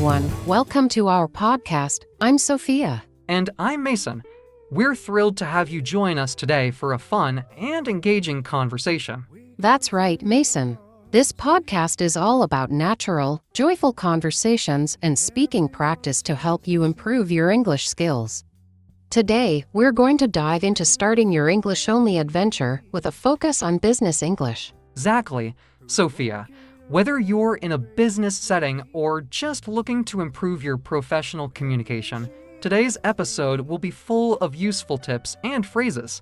everyone. Welcome to our podcast. I'm Sophia. And I'm Mason. We're thrilled to have you join us today for a fun and engaging conversation. That's right, Mason. This podcast is all about natural, joyful conversations and speaking practice to help you improve your English skills. Today, we're going to dive into starting your English-only adventure with a focus on business English. Exactly, Sophia. Whether you're in a business setting or just looking to improve your professional communication, today's episode will be full of useful tips and phrases.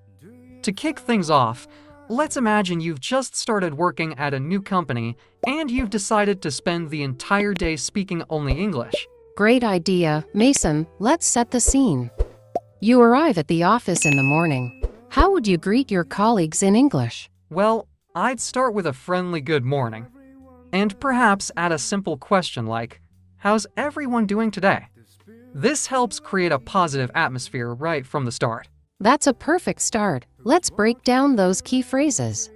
To kick things off, let's imagine you've just started working at a new company and you've decided to spend the entire day speaking only English. Great idea, Mason. Let's set the scene. You arrive at the office in the morning. How would you greet your colleagues in English? Well, I'd start with a friendly good morning. And perhaps add a simple question like, "How's everyone doing today?" This helps create a positive atmosphere right from the start. That's a perfect start. Let's break down those key phrases.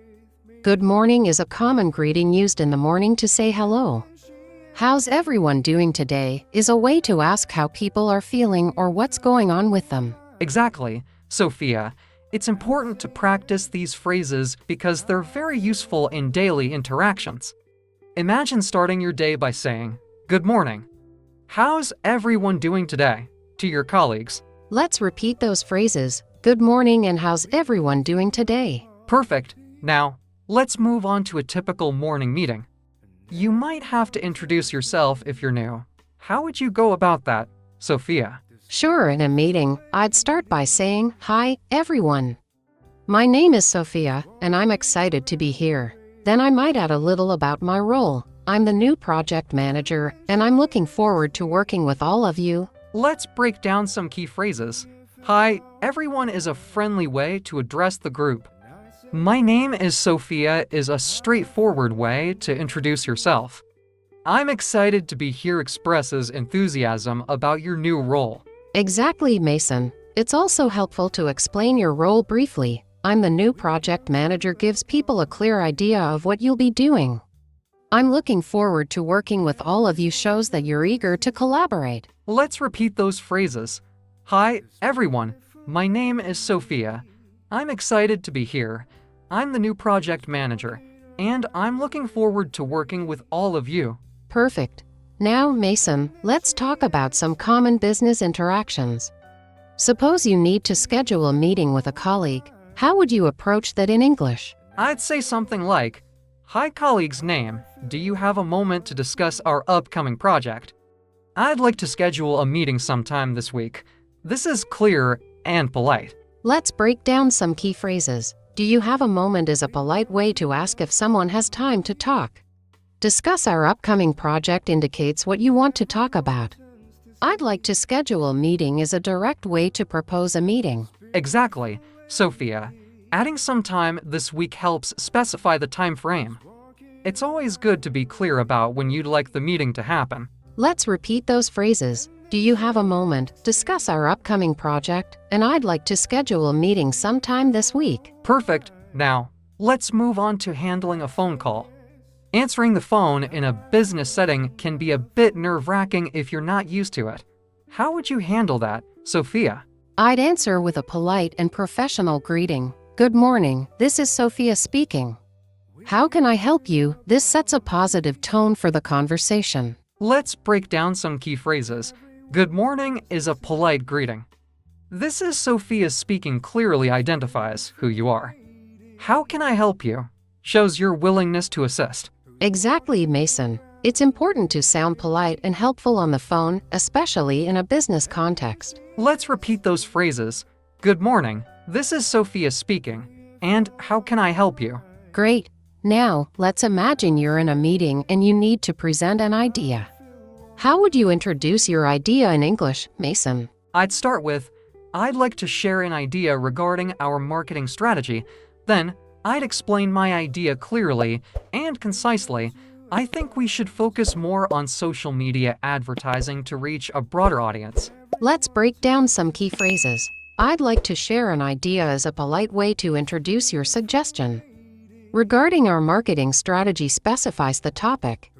Good morning is a common greeting used in the morning to say hello. How's everyone doing today is a way to ask how people are feeling or what's going on with them. Exactly, Sophia. It's important to practice these phrases because they're very useful in daily interactions. Imagine starting your day by saying, "Good morning. How's everyone doing today?" to your colleagues. Let's repeat those phrases. Good morning and how's everyone doing today? Perfect. Now, let's move on to a typical morning meeting. You might have to introduce yourself if you're new. How would you go about that, Sophia? Sure, in a meeting, I'd start by saying, "Hi, everyone. My name is Sophia, and I'm excited to be here." Then I might add a little about my role. I'm the new project manager, and I'm looking forward to working with all of you. Let's break down some key phrases. Hi, everyone is a friendly way to address the group. My name is Sophia is a straightforward way to introduce yourself. I'm excited to be here expresses enthusiasm about your new role. Exactly, Mason. It's also helpful to explain your role briefly. I'm the new project manager gives people a clear idea of what you'll be doing. I'm looking forward to working with all of you shows that you're eager to collaborate. Let's repeat those phrases. Hi, everyone. My name is Sophia. I'm excited to be here. I'm the new project manager, and I'm looking forward to working with all of you. Perfect. Now, Mason, let's talk about some common business interactions. Suppose you need to schedule a meeting with a colleague. How would you approach that in English? I'd say something like, "Hi, colleague's name. Do you have a moment to discuss our upcoming project? I'd like to schedule a meeting sometime this week." This is clear and polite. Let's break down some key phrases. Do you have a moment is a polite way to ask if someone has time to talk. Discuss our upcoming project indicates what you want to talk about. I'd like to schedule a meeting is a direct way to propose a meeting. Exactly, Sophia. Adding some time this week helps specify the time frame. It's always good to be clear about when you'd like the meeting to happen. Let's repeat those phrases. Do you have a moment? Discuss our upcoming project, and I'd like to schedule a meeting sometime this week. Perfect. Now, let's move on to handling a phone call. Answering the phone in a business setting can be a bit nerve-wracking if you're not used to it. How would you handle that, Sophia? I'd answer with a polite and professional greeting. Good morning, this is Sophia speaking. How can I help you? This sets a positive tone for the conversation. Let's break down some key phrases. Good morning is a polite greeting. This is Sophia speaking clearly identifies who you are. How can I help you? Shows your willingness to assist. Exactly, Mason. It's important to sound polite and helpful on the phone, especially in a business context. Let's repeat those phrases. Good morning, this is Sophia speaking. And how can I help you? Great. Now, let's imagine you're in a meeting and you need to present an idea. How would you introduce your idea in English, Mason? I'd start with, I'd like to share an idea regarding our marketing strategy. Then, I'd explain my idea clearly and concisely. I think we should focus more on social media advertising to reach a broader audience. Let's break down some key phrases. I'd like to share an idea as a polite way to introduce your suggestion. Regarding our marketing strategy specifies the topic.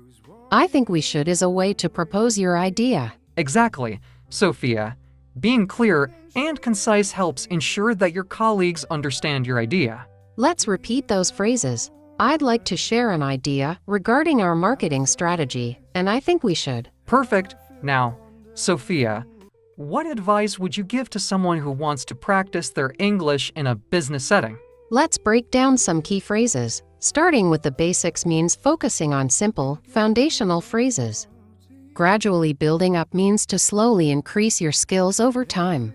I think we should is a way to propose your idea. Exactly, Sophia. Being clear and concise helps ensure that your colleagues understand your idea. Let's repeat those phrases. I'd like to share an idea regarding our marketing strategy, and I think we should. Perfect. Now, Sophia, what advice would you give to someone who wants to practice their English in a business setting? Let's break down some key phrases. Starting with the basics means focusing on simple, foundational phrases. Gradually building up means to slowly increase your skills over time.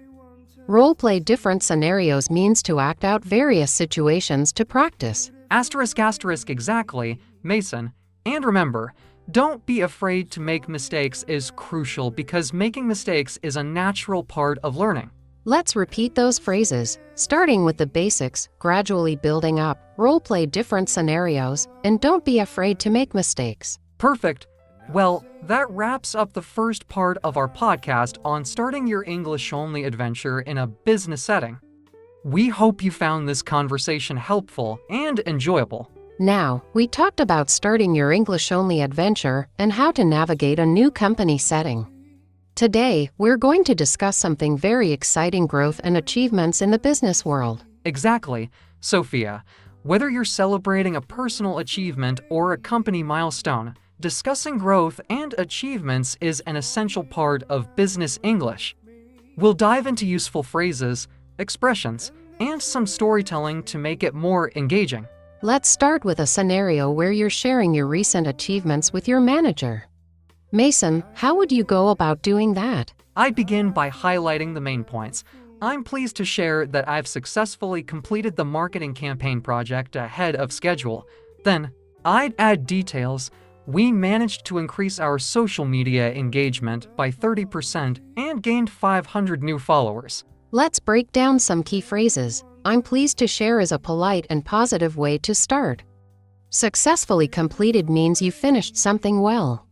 Role-play different scenarios means to act out various situations to practice. Asterisk exactly, Mason. And remember, don't be afraid to make mistakes is crucial because making mistakes is a natural part of learning. Let's repeat those phrases, starting with the basics, gradually building up, role-play different scenarios, and don't be afraid to make mistakes. Perfect. Well, that wraps up the first part of our podcast on starting your English-only adventure in a business setting. We hope you found this conversation helpful and enjoyable. Now, we talked about starting your English-only adventure and how to navigate a new company setting. Today, we're going to discuss something very exciting: growth and achievements in the business world. Exactly, Sophia. Whether you're celebrating a personal achievement or a company milestone, discussing growth and achievements is an essential part of business English. We'll dive into useful phrases, expressions, and some storytelling to make it more engaging. Let's start with a scenario where you're sharing your recent achievements with your manager. Mason, how would you go about doing that? I'd begin by highlighting the main points. I'm pleased to share that I've successfully completed the marketing campaign project ahead of schedule. Then, I'd add details. We managed to increase our social media engagement by 30% and gained 500 new followers. Let's break down some key phrases. I'm pleased to share is a polite and positive way to start. Successfully completed means you finished something well.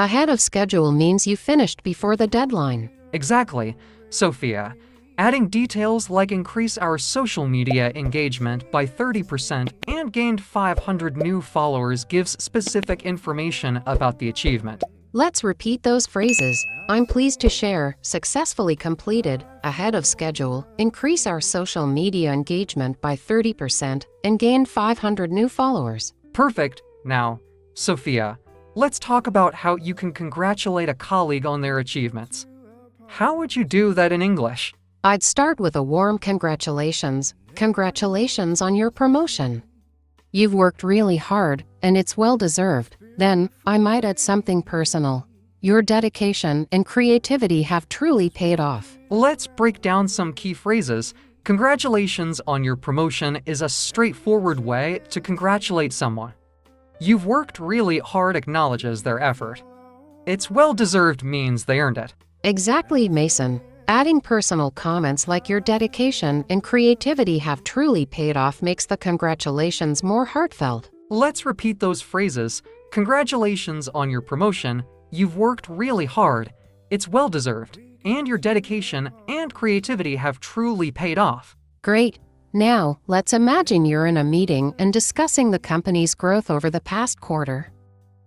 Ahead of schedule means you finished before the deadline. Exactly, Sophia. Adding details like increase our social media engagement by 30% and gained 500 new followers gives specific information about the achievement. Let's repeat those phrases. I'm pleased to share, successfully completed, ahead of schedule, increase our social media engagement by 30%, and gain 500 new followers. Perfect. Now, Sophia, let's talk about how you can congratulate a colleague on their achievements. How would you do that in English? I'd start with a warm congratulations. Congratulations on your promotion. You've worked really hard, and it's well-deserved. Then, I might add something personal. Your dedication and creativity have truly paid off. Let's break down some key phrases. Congratulations on your promotion is a straightforward way to congratulate someone. You've worked really hard acknowledges their effort. It's well-deserved means they earned it. Exactly, Mason. Adding personal comments like your dedication and creativity have truly paid off makes the congratulations more heartfelt. Let's repeat those phrases. Congratulations on your promotion. You've worked really hard. It's well-deserved. And your dedication and creativity have truly paid off. Great. Now, let's imagine you're in a meeting and discussing the company's growth over the past quarter.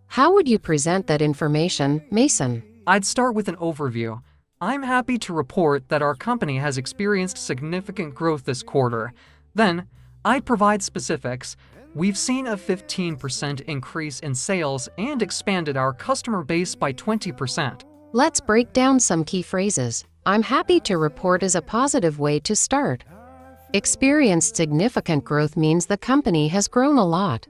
How would you present that information, Mason? I'd start with an overview. I'm happy to report that our company has experienced significant growth this quarter. Then, I'd provide specifics. We've seen a 15% increase in sales and expanded our customer base by 20%. Let's break down some key phrases. I'm happy to report is a positive way to start. Experienced significant growth means the company has grown a lot.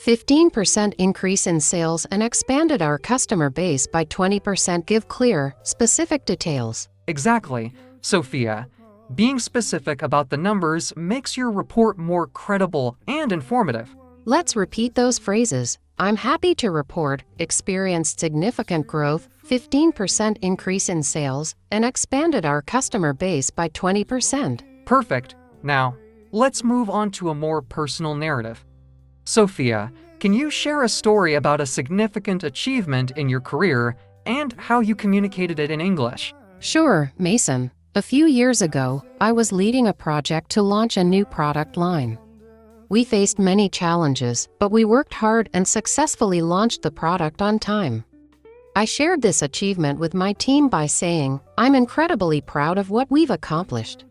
15% increase in sales and expanded our customer base by 20% give clear, specific details. Exactly, Sophia. Being specific about the numbers makes your report more credible and informative. Let's repeat those phrases. I'm happy to report, experienced significant growth, 15% increase in sales, and expanded our customer base by 20%. Perfect. Now, let's move on to a more personal narrative. Sophia, can you share a story about a significant achievement in your career and how you communicated it in English? Sure, Mason. A few years ago, I was leading a project to launch a new product line. We faced many challenges, but we worked hard and successfully launched the product on time. I shared this achievement with my team by saying, "I'm incredibly proud of what we've accomplished."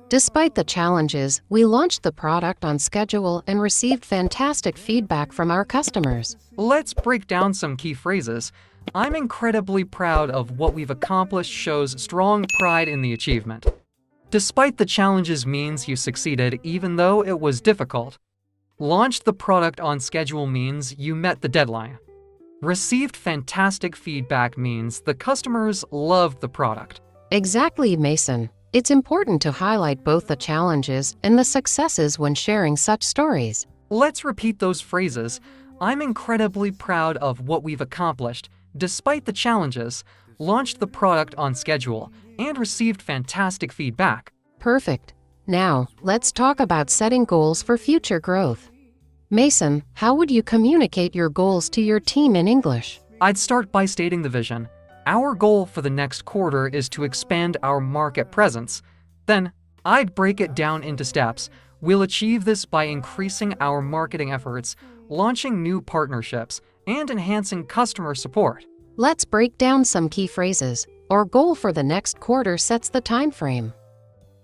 Despite the challenges, we launched the product on schedule and received fantastic feedback from our customers. Let's break down some key phrases. I'm incredibly proud of what we've accomplished shows strong pride in the achievement. Despite the challenges means you succeeded even though it was difficult. Launched the product on schedule means you met the deadline. Received fantastic feedback means the customers loved the product. Exactly, Mason. It's important to highlight both the challenges and the successes when sharing such stories. Let's repeat those phrases. I'm incredibly proud of what we've accomplished, despite the challenges, launched the product on schedule, and received fantastic feedback. Perfect. Now, let's talk about setting goals for future growth. Mason, how would you communicate your goals to your team in English? I'd start by stating the vision. Our goal for the next quarter is to expand our market presence. Then, I'd break it down into steps. We'll achieve this by increasing our marketing efforts, launching new partnerships, and enhancing customer support. Let's break down some key phrases. Our goal for the next quarter sets the time frame.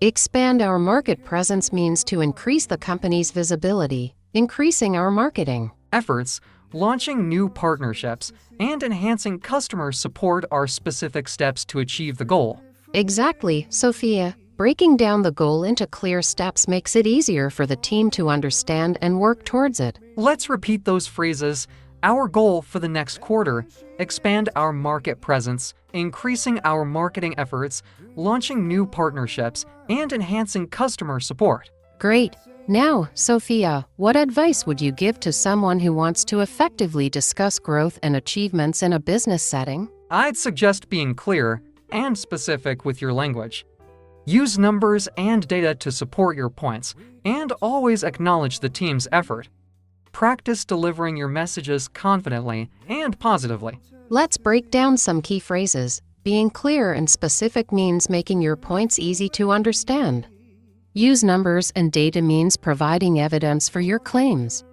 Expand our market presence means to increase the company's visibility, increasing our marketing efforts. Launching new partnerships and enhancing customer support are specific steps to achieve the goal. Exactly, Sophia. Breaking down the goal into clear steps makes it easier for the team to understand and work towards it. Let's repeat those phrases. Our goal for the next quarter: expand our market presence, increasing our marketing efforts, launching new partnerships, and enhancing customer support. Great. Now, Sophia, what advice would you give to someone who wants to effectively discuss growth and achievements in a business setting? I'd suggest being clear and specific with your language. Use numbers and data to support your points, and always acknowledge the team's effort. Practice delivering your messages confidently and positively. Let's break down some key phrases. Being clear and specific means making your points easy to understand. Use numbers and data means providing evidence for your claims.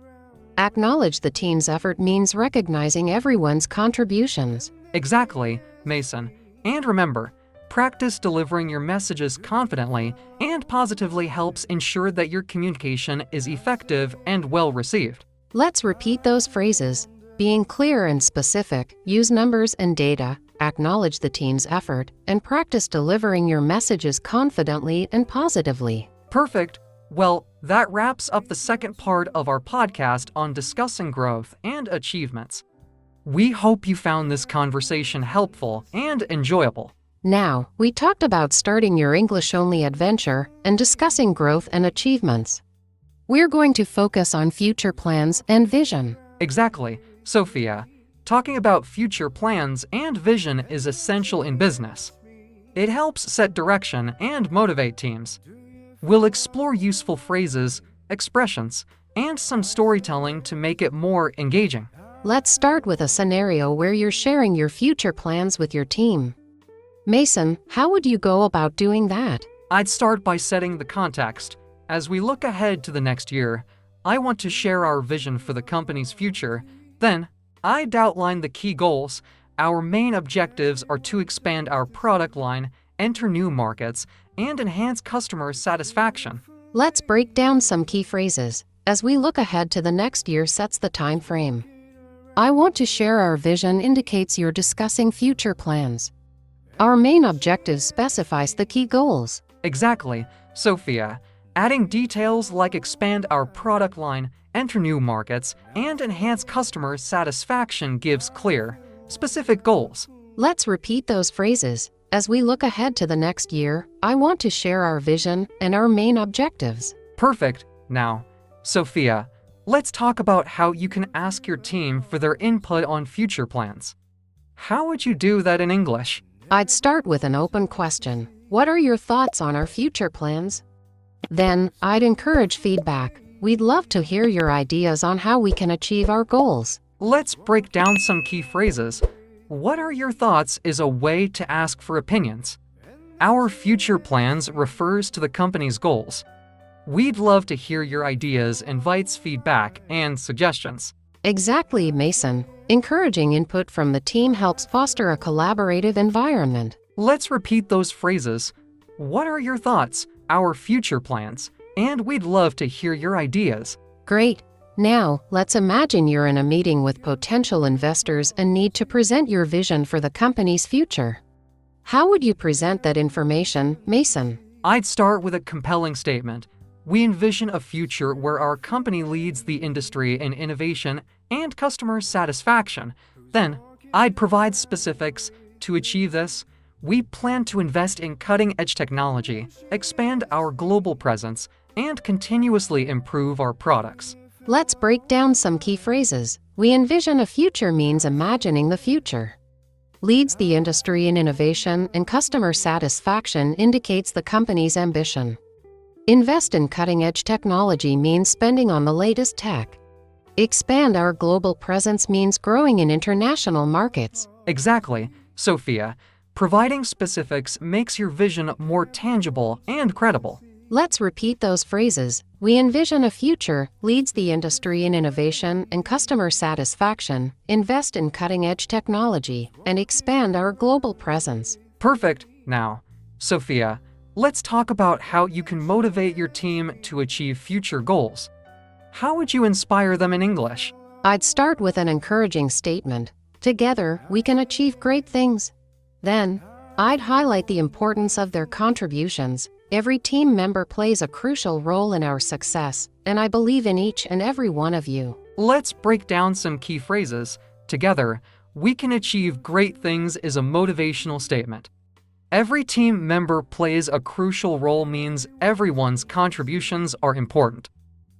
Acknowledge the team's effort means recognizing everyone's contributions. Exactly, Mason. And remember, practice delivering your messages confidently and positively helps ensure that your communication is effective and well received. Let's repeat those phrases. Being clear and specific, use numbers and data, acknowledge the team's effort, and practice delivering your messages confidently and positively. Perfect. Well, that wraps up the second part of our podcast on discussing growth and achievements. We hope you found this conversation helpful and enjoyable. Now, we talked about starting your English-only adventure and discussing growth and achievements. We're going to focus on future plans and vision. Exactly, Sophia. Talking about future plans and vision is essential in business. It helps set direction and motivate teams. We'll explore useful phrases, expressions, and some storytelling to make it more engaging. Let's start with a scenario where you're sharing your future plans with your team. Mason, how would you go about doing that? I'd start by setting the context. As we look ahead to the next year, I want to share our vision for the company's future. Then, I'd outline the key goals. Our main objectives are to expand our product line, enter new markets, and enhance customer satisfaction. Let's break down some key phrases. As we look ahead to the next year sets the time frame. I want to share our vision indicates you're discussing future plans. Our main objective specifies the key goals. Exactly, Sophia. Adding details like expand our product line, enter new markets, and enhance customer satisfaction gives clear, specific goals. Let's repeat those phrases. As we look ahead to the next year, I want to share our vision and our main objectives. Perfect. Now, Sophia, let's talk about how you can ask your team for their input on future plans. How would you do that in English? I'd start with an open question. What are your thoughts on our future plans? Then, I'd encourage feedback. We'd love to hear your ideas on how we can achieve our goals. Let's break down some key phrases. What are your thoughts is a way to ask for opinions. Our future plans refers to the company's goals. We'd love to hear your ideas, invites, feedback, and suggestions. Exactly, Mason. Encouraging input from the team helps foster a collaborative environment. Let's repeat those phrases. What are your thoughts, our future plans? And we'd love to hear your ideas. Great. Now, let's imagine you're in a meeting with potential investors and need to present your vision for the company's future. How would you present that information, Mason? I'd start with a compelling statement. We envision a future where our company leads the industry in innovation and customer satisfaction. Then, I'd provide specifics. To achieve this, we plan to invest in cutting-edge technology, expand our global presence, and continuously improve our products. Let's break down some key phrases. We envision a future means imagining the future. Leads the industry in innovation and customer satisfaction indicates the company's ambition. Invest in cutting-edge technology means spending on the latest tech. Expand our global presence means growing in international markets. Exactly, Sophia. Providing specifics makes your vision more tangible and credible. Let's repeat those phrases. We envision a future, leads the industry in innovation and customer satisfaction, invest in cutting-edge technology, and expand our global presence. Perfect. Now, Sophia, let's talk about how you can motivate your team to achieve future goals. How would you inspire them in English? I'd start with an encouraging statement. Together, we can achieve great things. Then, I'd highlight the importance of their contributions. Every team member plays a crucial role in our success, and I believe in each and every one of you. Let's break down some key phrases. Together, we can achieve great things is a motivational statement. Every team member plays a crucial role means everyone's contributions are important.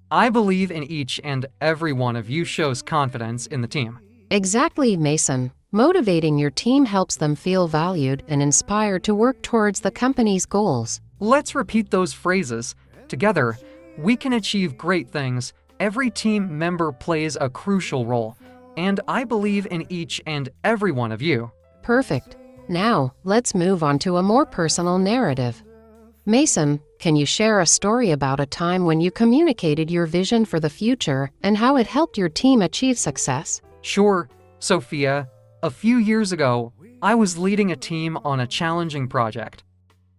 I believe in each and every one of you shows confidence in the team. Exactly, Mason. Motivating your team helps them feel valued and inspired to work towards the company's goals. Let's repeat those phrases. Together, we can achieve great things. Every team member plays a crucial role, and I believe in each and every one of you. Perfect. Now, let's move on to a more personal narrative. Mason, can you share a story about a time when you communicated your vision for the future and how it helped your team achieve success? Sure, Sophia. A few years ago, I was leading a team on a challenging project.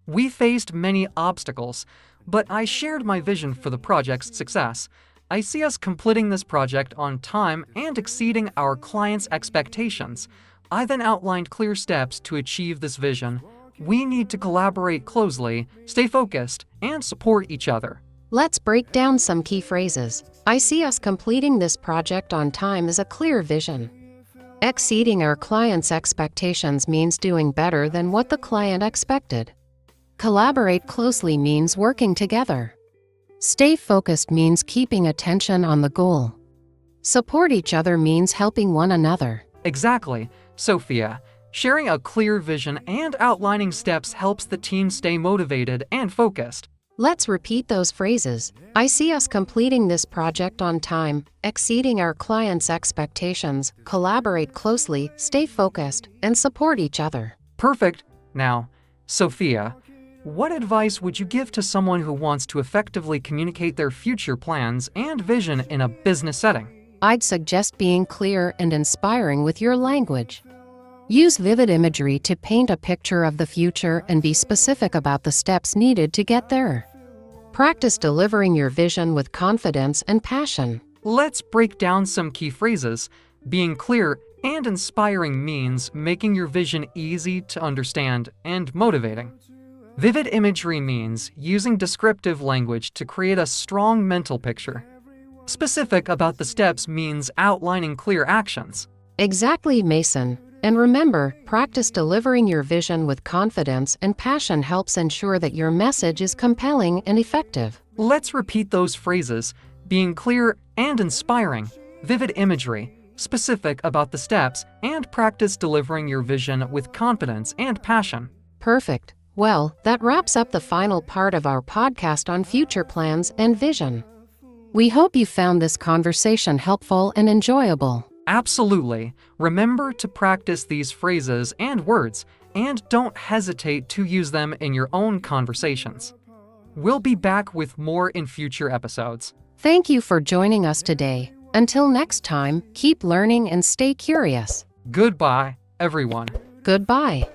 We faced many obstacles, but I shared my vision for the project's success. I see us completing this project on time and exceeding our clients' expectations. I then outlined clear steps to achieve this vision. We need to collaborate closely, stay focused, and support each other. Let's break down some key phrases. I see us completing this project on time is a clear vision. Exceeding our clients' expectations means doing better than what the client expected. Collaborate closely means working together. Stay focused means keeping attention on the goal. Support each other means helping one another. Exactly, Sophia. Sharing a clear vision and outlining steps helps the team stay motivated and focused. Let's repeat those phrases. I see us completing this project on time, exceeding our clients' expectations, collaborate closely, stay focused, and support each other. Perfect. Now, Sophia, what advice would you give to someone who wants to effectively communicate their future plans and vision in a business setting? I'd suggest being clear and inspiring with your language. Use vivid imagery to paint a picture of the future and be specific about the steps needed to get there. Practice delivering your vision with confidence and passion. Let's break down some key phrases. Being clear and inspiring means making your vision easy to understand and motivating. Vivid imagery means using descriptive language to create a strong mental picture. Specific about the steps means outlining clear actions. Exactly, Mason. And remember, practice delivering your vision with confidence and passion helps ensure that your message is compelling and effective. Let's repeat those phrases. Being clear and inspiring, vivid imagery, specific about the steps, and practice delivering your vision with confidence and passion. Perfect. Well, that wraps up the final part of our podcast on future plans and vision. We hope you found this conversation helpful and enjoyable. Absolutely. Remember to practice these phrases and words, and don't hesitate to use them in your own conversations. We'll be back with more in future episodes. Thank you for joining us today. Until next time, keep learning and stay curious. Goodbye, everyone. Goodbye.